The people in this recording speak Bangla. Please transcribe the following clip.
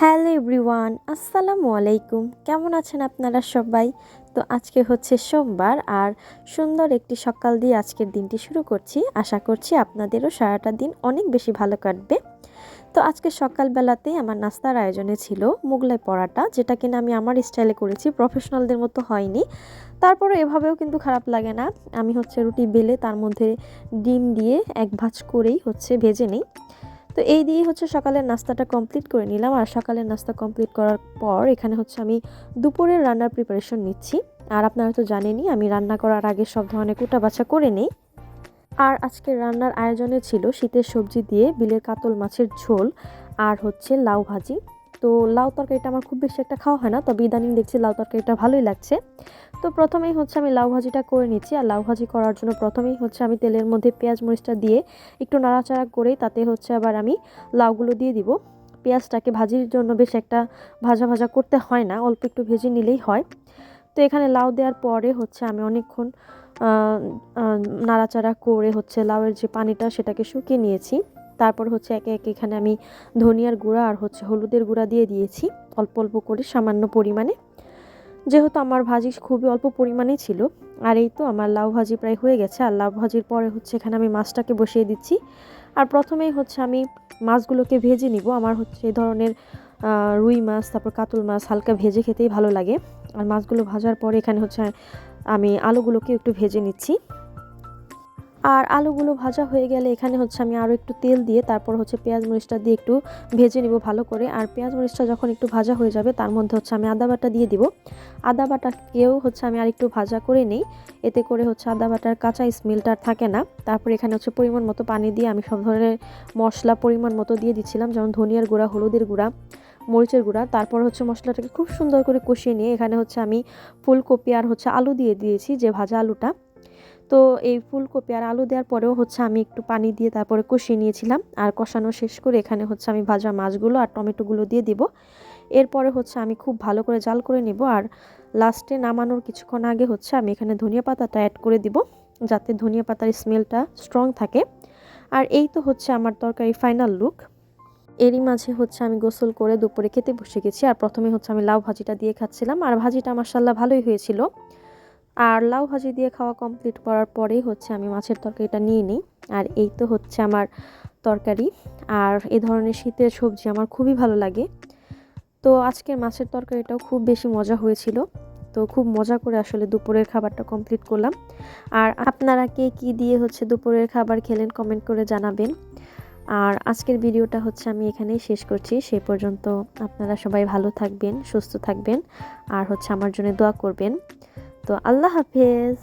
হ্যালো এভরিওয়ান, আসসালামু আলাইকুম। কেমন আছেন আপনারা সবাই? তো আজকে হচ্ছে সোমবার, আর সুন্দর একটি সকাল দিয়ে আজকের দিনটি শুরু করছি। আশা করছি আপনাদেরও সারাটা দিন অনেক বেশি ভালো কাটবে। তো আজকে সকালবেলাতেই আমার নাস্তার আয়োজনে ছিল মোগলাই পরাটা, যেটা কিনা আমি আমার স্টাইলে করেছি, প্রফেশনালদের মতো হয়নি। তারপরে এভাবেও কিন্তু খারাপ লাগে না। আমি হচ্ছে রুটি বেলে তার মধ্যে ডিম দিয়ে এক ভাঁজ করেই হচ্ছে ভেজে নিই। তো এই দিয়েই হচ্ছে সকালের নাস্তাটা কমপ্লিট করে নিলাম। আর সকালের নাস্তা কমপ্লিট করার পর এখানে হচ্ছে আমি দুপুরের রান্নার প্রিপারেশন নিচ্ছি। আর আপনারা তো জানেনই আমি রান্না করার আগে সব ধরনের কুটা বাছা করে নিই। আর আজকের রান্নার আয়োজনে ছিল শীতের সবজি দিয়ে বিলের কাতল মাছের ঝোল আর হচ্ছে লাউ ভাজি। তো লাউ তরকারিটা আমার খুব বেশি একটা খাওয়া হয় না, তবে ইদানিং দেখছি লাউ তরকারিটা ভালোই লাগছে। তো প্রথমেই হচ্ছে আমি লাউ ভাজিটা করে নিচ্ছি। আর লাউ ভাজি করার জন্য প্রথমেই হচ্ছে আমি তেলের মধ্যে পেঁয়াজ মরিচটা দিয়ে একটু নাড়াচাড়া করেই তাতে হচ্ছে আবার আমি লাউগুলো দিয়ে দিব। পেঁয়াজটাকে ভাজির জন্য বেশ একটা ভাজা ভাজা করতে হয় না, অল্প একটু ভেজে নিলেই হয়। তো এখানে লাউ দেওয়ার পরে হচ্ছে আমি অনেকক্ষণ নাড়াচাড়া করে হচ্ছে লাউয়ের যে পানিটা সেটাকে শুকিয়ে নিয়েছি। তারপর হচ্ছে একে একে এখানে আমি ধনিয়ার গুঁড়া আর হচ্ছে হলুদের গুঁড়া দিয়ে দিয়েছি অল্প অল্প করে, সামান্য পরিমাণে, যেহেতু আমার ভাজি খুবই অল্প পরিমাণেই ছিল। আর এই তো আমার লাউ ভাজি প্রায় হয়ে গেছে। আর লাউ ভাজির পরে হচ্ছে এখানে আমি মাছটাকে বসিয়ে দিচ্ছি। আর প্রথমেই হচ্ছে আমি মাছগুলোকে ভেজে নিব। আমার হচ্ছে এই ধরনের রুই মাছ, তারপর কাতল মাছ হালকা ভেজে খেতেই ভালো লাগে। আর মাছগুলো ভাজার পরে এখানে হচ্ছে আমি আলুগুলোকে একটু ভেজে নিচ্ছি। আর আলুগুলো ভাজা হয়ে গেলে এখানে হচ্ছে আমি আরও একটু তেল দিয়ে তারপর হচ্ছে পেঁয়াজ মরিচটা দিয়ে একটু ভেজে নিব ভালো করে। আর পেঁয়াজ মরিচটা যখন একটু ভাজা হয়ে যাবে তার মধ্যে হচ্ছে আমি আদা বাটা দিয়ে দিব। আদা বাটাকেও হচ্ছে আমি আর একটু ভাজা করে নিই, এতে করে হচ্ছে আদা বাটার কাঁচা স্মেলটা থাকে না। তারপর এখানে হচ্ছে পরিমাণ মতো পানি দিয়ে আমি সব ধরনের মশলা পরিমাণ মতো দিয়ে দিচ্ছিলাম, যেমন ধনিয়ার গুঁড়া, হলুদের গুঁড়া, মরিচের গুঁড়া। তারপর হচ্ছে মশলাটাকে খুব সুন্দর করে কষিয়ে নিয়ে এখানে হচ্ছে আমি ফুলকপি আর হচ্ছে আলু দিয়ে দিয়েছি, যে ভাজা আলুটা। তো এই ফুলকপি আর আলু দেওয়ার পরেও হচ্ছে আমি একটু পানি দিয়ে তারপরে কষিয়ে নিয়েছিলাম। আর কষানো শেষ করে এখানে হচ্ছে আমি ভাজা মাছগুলো আর টমেটোগুলো দিয়ে দিব। এরপরে হচ্ছে আমি খুব ভালো করে জাল করে নেব। আর লাস্টে নামানোর কিছুক্ষণ আগে হচ্ছে আমি এখানে ধনিয়া পাতাটা অ্যাড করে দিব, যাতে ধনিয়া পাতার স্মেলটা স্ট্রং থাকে। আর এই তো হচ্ছে আমার তরকারি ফাইনাল লুক। এরই মাঝে হচ্ছে আমি গোসল করে দুপুরে খেতে বসে গেছি। আর প্রথমে হচ্ছে আমি লাউ ভাজিটা দিয়ে খাচ্ছিলাম, আর ভাজিটা মাশাআল্লাহ ভালোই হয়েছিল। আর লাউ ভাজি দিয়ে খাওয়া কমপ্লিট করার পরেই হচ্ছে আমি মাছের তরকারিটা নিয়ে নিই। আর এই তো হচ্ছে আমার তরকারি। আর এই ধরনের শীতের সবজি আমার খুবই ভালো লাগে। তো আজকের মাছের তরকারিটাও খুব বেশি মজা হয়েছিল। তো খুব মজা করে আসলে দুপুরের খাবারটা কমপ্লিট করলাম। আর আপনারা কে কী দিয়ে হচ্ছে দুপুরের খাবার খেলেন কমেন্ট করে জানাবেন। আর আজকের ভিডিওটা হচ্ছে আমি এখানেই শেষ করছি। সেই পর্যন্ত আপনারা সবাই ভালো থাকবেন, সুস্থ থাকবেন, আর হচ্ছে আমার জন্য দোয়া করবেন। তো আল্লাহ হাফেজ।